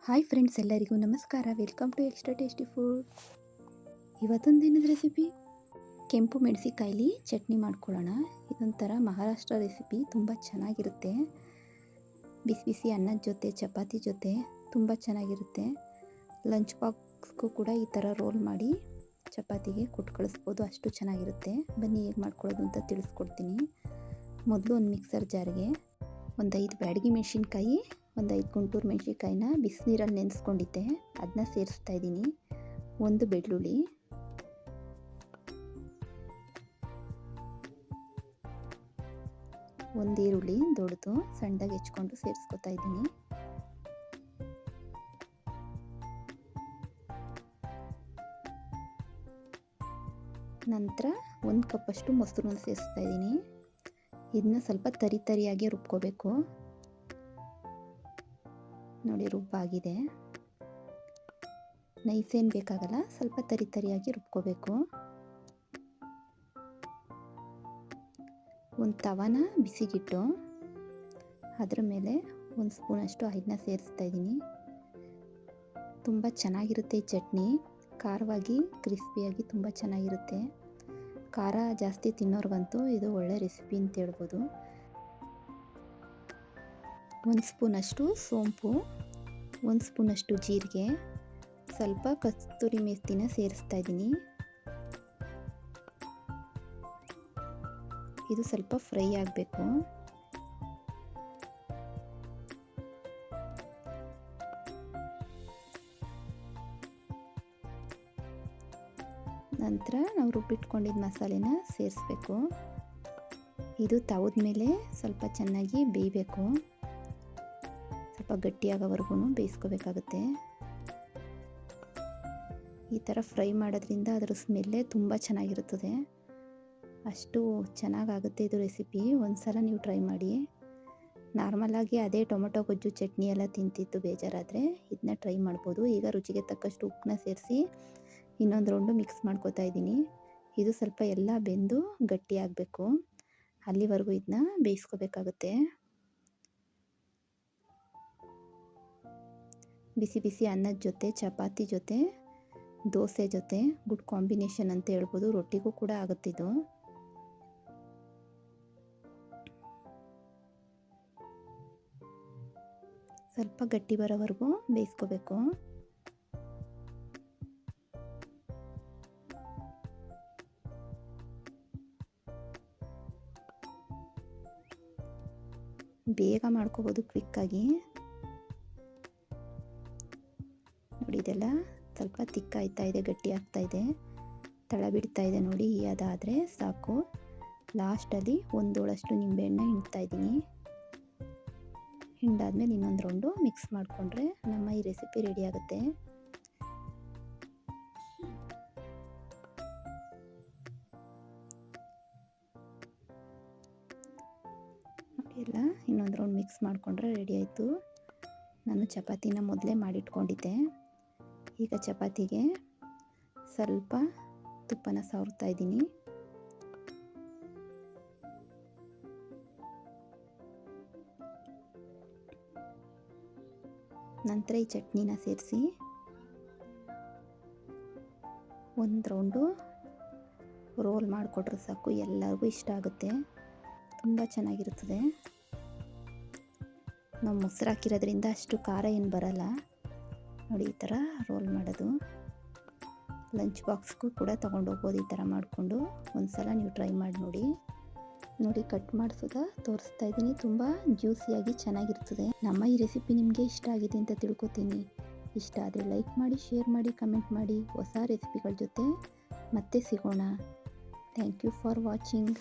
Hi friends, ಎಲ್ಲರಿಗೂ ನಮಸ್ಕಾರ. Welcome to extra tasty food. ಇವತ್ತೊಂದು ದಿನದ ರೆಸಿಪಿ ಕೆಂಪು ಮೆಣಸಿಕಾಯಲ್ಲಿ ಚಟ್ನಿ ಮಾಡ್ಕೊಳ್ಳೋಣ. ಇದೊಂಥರ ಮಹಾರಾಷ್ಟ್ರ ರೆಸಿಪಿ, ತುಂಬ ಚೆನ್ನಾಗಿರುತ್ತೆ. ಬಿಸಿ ಬಿಸಿ ಅನ್ನದ ಜೊತೆ, ಚಪಾತಿ ಜೊತೆ ತುಂಬ ಚೆನ್ನಾಗಿರುತ್ತೆ. ಲಂಚ್ ಬಾಕ್ಸ್ಗೂ ಕೂಡ ಈ ಥರ ರೋಲ್ ಮಾಡಿ ಚಪಾತಿಗೆ ಕೊಟ್ಟು ಕಳಿಸ್ಬೋದು, ಅಷ್ಟು ಚೆನ್ನಾಗಿರುತ್ತೆ. ಬನ್ನಿ ಹೇಗೆ ಮಾಡ್ಕೊಳ್ಳೋದು ಅಂತ ತಿಳಿಸ್ಕೊಡ್ತೀನಿ. ಮೊದಲು ಒಂದು ಮಿಕ್ಸರ್ ಜಾರ್ಗೆ ಒಂದು 5 ಬ್ಯಾಡಗಿ ಮೆಣಸಿನ್ಕಾಯಿ, ಒಂದು 5 ಗುಂಟೂರು ಮೆಣಸಿನ್ಕಾಯಿನ ಬಿಸಿನೀರಲ್ಲಿ ನೆನೆಸ್ಕೊಂಡಿದ್ದೆ, ಅದನ್ನ ಸೇರಿಸ್ತಾ ಇದ್ದೀನಿ. ಒಂದು ಬೆಳ್ಳುಳ್ಳಿ, ಒಂದು ಈರುಳ್ಳಿ ದೊಡ್ಡದು ಸಣ್ಣದಾಗಿ ಹೆಚ್ಕೊಂಡು ಸೇರಿಸ್ಕೊತಾ ಇದ್ದೀನಿ. ನಂತರ 1 ಕಪ್ಪಷ್ಟು ಮೊಸರನ್ನ ಸೇರಿಸ್ತಾ ಇದ್ದೀನಿ. ಇದನ್ನ ಸ್ವಲ್ಪ ತರಿಯಾಗಿ ರುಬ್ಕೋಬೇಕು. ನೋಡಿ, ರುಬ್ಬಾಗಿದೆ. ನೈಸೇನು ಬೇಕಾಗಲ್ಲ, ಸ್ವಲ್ಪ ತರಿಯಾಗಿ ರುಬ್ಕೋಬೇಕು. ಒಂದು ತವಾನ ಬಿಸಿಗಿಟ್ಟು ಅದರ ಮೇಲೆ 1 ಸ್ಪೂನಷ್ಟು ಆಯಿಲ್ನ ಸೇರಿಸ್ತಾ ಇದ್ದೀನಿ. ತುಂಬ ಚೆನ್ನಾಗಿರುತ್ತೆ ಈ ಚಟ್ನಿ, ಖಾರವಾಗಿ ಕ್ರಿಸ್ಪಿಯಾಗಿ ತುಂಬ ಚೆನ್ನಾಗಿರುತ್ತೆ. ಖಾರ ಜಾಸ್ತಿ ತಿನ್ನೋರ್ಗಂತೂ ಇದು ಒಳ್ಳೆ ರೆಸಿಪಿ ಅಂತ ಹೇಳ್ಬೋದು. 1 ಸ್ಪೂನಷ್ಟು ಸೋಂಪು, 1 ಸ್ಪೂನಷ್ಟು ಜೀರಿಗೆ, ಸ್ವಲ್ಪ ಕಸ್ತೂರಿ ಮೆಥಿನ ಸೇರಿಸ್ತಾ ಇದ್ದೀನಿ. ಇದು ಸ್ವಲ್ಪ ಫ್ರೈ ಆಗಬೇಕು. ನಂತರ ನಾವು ರುಬ್ಬಿಟ್ಕೊಂಡಿದ್ದ ಮಸಾಲೆನ ಸೇರಿಸ್ಬೇಕು. ಇದು ತವದ ಮೇಲೆ ಸ್ವಲ್ಪ ಚೆನ್ನಾಗಿ ಬೇಯಬೇಕು, ಸ್ವಲ್ಪ ಗಟ್ಟಿಯಾಗೋವರೆಗೂ ಬೇಯಿಸ್ಕೋಬೇಕಾಗುತ್ತೆ. ಈ ಥರ ಫ್ರೈ ಮಾಡೋದ್ರಿಂದ ಅದರ ಸ್ಮೆಲ್ಲೇ ತುಂಬ ಚೆನ್ನಾಗಿರುತ್ತದೆ, ಅಷ್ಟು ಚೆನ್ನಾಗಾಗುತ್ತೆ ಇದು ರೆಸಿಪಿ. ಒಂದು ಸಲ ನೀವು ಟ್ರೈ ಮಾಡಿ. ನಾರ್ಮಲಾಗಿ ಅದೇ ಟೊಮೊಟೊ ಗೊಜ್ಜು ಚಟ್ನಿ ಎಲ್ಲ ತಿಂತಿದ್ದು ಬೇಜಾರಾದರೆ ಇದನ್ನ ಟ್ರೈ ಮಾಡ್ಬೋದು. ಈಗ ರುಚಿಗೆ ತಕ್ಕಷ್ಟು ಉಪ್ಪನ್ನ ಸೇರಿಸಿ ಇನ್ನೊಂದು ರೌಂಡು ಮಿಕ್ಸ್ ಮಾಡ್ಕೋತಾ ಇದ್ದೀನಿ. ಇದು ಸ್ವಲ್ಪ ಎಲ್ಲ ಬೆಂದು ಗಟ್ಟಿಯಾಗಬೇಕು, ಅಲ್ಲಿವರೆಗೂ ಇದನ್ನ ಬೇಯಿಸ್ಕೋಬೇಕಾಗುತ್ತೆ. ಬಿಸಿ ಬಿಸಿ ಅನ್ನದ ಜೊತೆ, ಚಪಾತಿ ಜೊತೆ, ದೋಸೆ ಜೊತೆ ಗುಡ್ ಕಾಂಬಿನೇಷನ್ ಅಂತ ಹೇಳ್ಬೋದು. ರೊಟ್ಟಿಗೂ ಕೂಡ ಆಗುತ್ತಿದ್ದು. ಸ್ವಲ್ಪ ಗಟ್ಟಿ ಬರೋವರೆಗೂ ಬೇಯಿಸ್ಕೋಬೇಕು. ಬೇಗ ಮಾಡ್ಕೋಬೋದು ಕ್ವಿಕ್ಕಾಗಿ. ನೋಡಿ, ಇದೆಲ್ಲ ಸ್ವಲ್ಪ ತಿಕ್ಕಾಯ್ತಾ ಇದೆ, ಗಟ್ಟಿ ಆಗ್ತಾ ಇದೆ, ತಳ ಬಿಡ್ತಾ ಇದೆ. ನೋಡಿ, ಅದಾದರೆ ಸಾಕು. ಲಾಸ್ಟಲ್ಲಿ 1 ಹೋಳಷ್ಟು ನಿಂಬೆಹಣ್ಣು ಹಿಂಡ್ತಾ ಇದ್ದೀನಿ. ಹಿಂಡಾದ್ಮೇಲೆ ಇನ್ನೊಂದು ರೌಂಡು ಮಿಕ್ಸ್ ಮಾಡಿಕೊಂಡ್ರೆ ನಮ್ಮ ಈ ರೆಸಿಪಿ ರೆಡಿ ಆಗುತ್ತೆ. ಎಲ್ಲ ಇನ್ನೊಂದು ರೌಂಡ್ ಮಿಕ್ಸ್ ಮಾಡಿಕೊಂಡ್ರೆ ರೆಡಿ ಆಯಿತು. ನಾನು ಚಪಾತಿನ ಮೊದಲೇ ಮಾಡಿಟ್ಕೊಂಡಿದ್ದೆ. ಈಗ ಚಪಾತಿಗೆ ಸ್ವಲ್ಪ ತುಪ್ಪನ ಸವರ್ತಾ ಇದ್ದೀನಿ. ನಂತರ ಈ ಚಟ್ನಿನ ಸೇರಿಸಿ 1 ರೌಂಡು ರೋಲ್ ಮಾಡಿಕೊಟ್ರೆ ಸಾಕು, ಎಲ್ಲರಿಗೂ ಇಷ್ಟ ಆಗುತ್ತೆ, ತುಂಬ ಚೆನ್ನಾಗಿರುತ್ತದೆ. ನಾವು ಮೊಸರು ಹಾಕಿರೋದ್ರಿಂದ ಅಷ್ಟು ಖಾರ ಏನು ಬರಲ್ಲ. ನೋಡಿ, ಈ ಥರ ರೋಲ್ ಮಾಡೋದು. ಲಂಚ್ ಬಾಕ್ಸ್ಗೂ ಕೂಡ ತೊಗೊಂಡೋಗ್ಬೋದು ಈ ಥರ ಮಾಡಿಕೊಂಡು. ಒಂದು ಸಲ ನೀವು ಟ್ರೈ ಮಾಡಿ ನೋಡಿ. ನೋಡಿ, ಕಟ್ ಮಾಡಿಸೋದ ತೋರಿಸ್ತಾ ಇದ್ದೀನಿ. ತುಂಬ ಜ್ಯೂಸಿಯಾಗಿ ಚೆನ್ನಾಗಿರ್ತದೆ. ನಮ್ಮ ಈ ರೆಸಿಪಿ ನಿಮಗೆ ಇಷ್ಟ ಆಗಿದೆ ಅಂತ ತಿಳ್ಕೊತೀನಿ. ಇಷ್ಟ ಆದರೆ ಲೈಕ್ ಮಾಡಿ, ಶೇರ್ ಮಾಡಿ, ಕಮೆಂಟ್ ಮಾಡಿ. ಹೊಸ ರೆಸಿಪಿಗಳ ಜೊತೆ ಮತ್ತೆ ಸಿಗೋಣ. Thank you for watching.